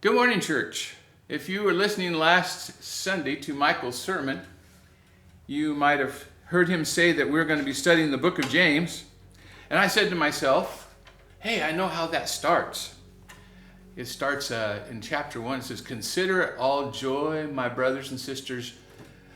Good morning, church. If you were listening last Sunday to Michael's sermon, you might have heard him say that we're going to be studying the book of James. And I said to myself, hey, I know how that starts. It starts in chapter 1. It says, "Consider it all joy, my brothers and sisters,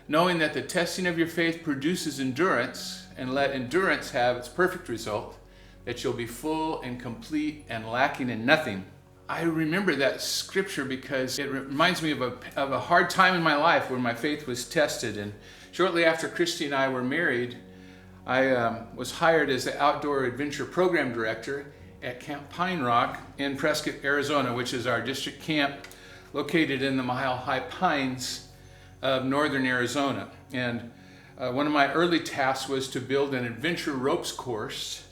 knowing that the testing of your faith produces endurance, and let endurance have its perfect result, that you'll be full and complete and lacking in nothing." I remember that scripture because it reminds me of a hard time in my life where my faith was tested. And shortly after Christy and I were married, I was hired as the outdoor adventure program director at Camp Pine Rock in Prescott, Arizona, which is our district camp located in the Mile High Pines of northern Arizona. And one of my early tasks was to build an adventure ropes course,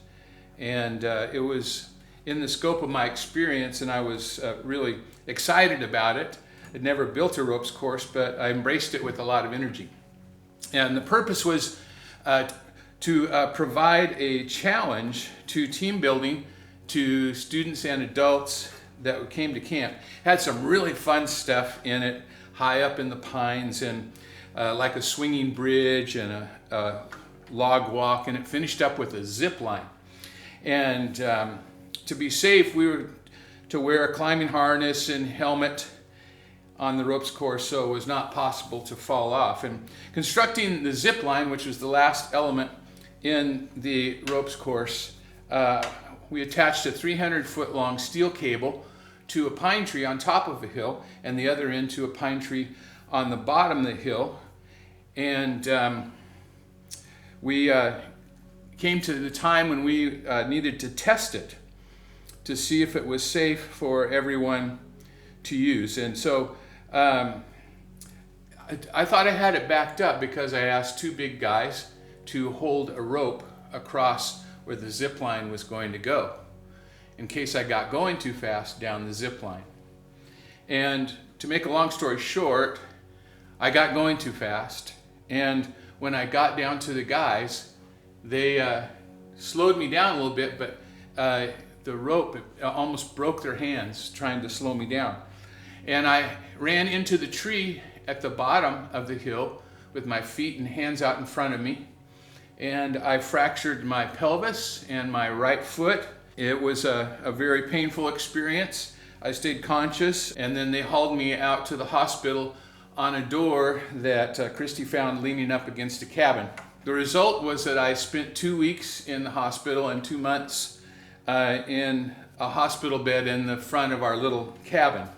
and it was in the scope of my experience, and I was really excited about it. I'd never built a ropes course, but I embraced it with a lot of energy. And the purpose was to provide a challenge to team building to students and adults that came to camp. Had some really fun stuff in it, high up in the pines, and like a swinging bridge and a log walk, and it finished up with a zip line. And to be safe, we were to wear a climbing harness and helmet on the ropes course, so it was not possible to fall off. And constructing the zip line, which was the last element in the ropes course, we attached a 300-foot long steel cable to a pine tree on top of a hill, and the other end to a pine tree on the bottom of the hill. And we came to the time when we needed to test it to see if it was safe for everyone to use. And so I thought I had it backed up because I asked two big guys to hold a rope across where the zip line was going to go in case I got going too fast down the zip line. And to make a long story short, I got going too fast, and when I got down to the guys, they slowed me down a little bit, but the rope almost broke their hands trying to slow me down. And I ran into the tree at the bottom of the hill with my feet and hands out in front of me. And I fractured my pelvis and my right foot. It was a very painful experience. I stayed conscious, and then they hauled me out to the hospital on a door that Christy found leaning up against a cabin. The result was that I spent 2 weeks in the hospital and 2 months in a hospital bed in the front of our little cabin.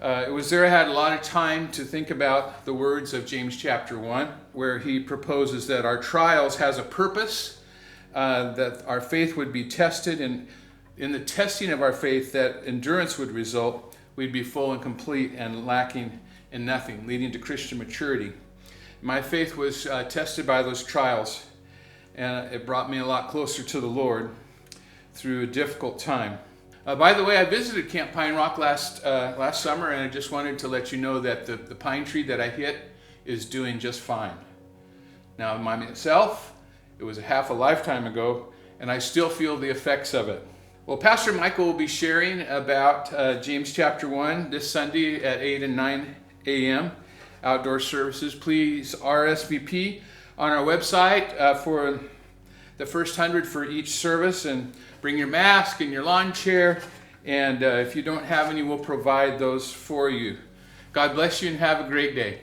It was there I had a lot of time to think about the words of James chapter 1, where he proposes that our trials has a purpose, that our faith would be tested, and in the testing of our faith that endurance would result, we'd be full and complete and lacking in nothing, leading to Christian maturity. My faith was tested by those trials, and it brought me a lot closer to the Lord through a difficult time. By the way, I visited Camp Pine Rock last summer, and I just wanted to let you know that the pine tree that I hit is doing just fine. Now, myself, it was half a lifetime ago, and I still feel the effects of it. Well, Pastor Michael will be sharing about James chapter 1 this Sunday at 8 and 9 a.m. outdoor services. Please RSVP on our website for the first 100 for each service, and bring your mask and your lawn chair, and if you don't have any, we'll provide those for you. God bless you and have a great day.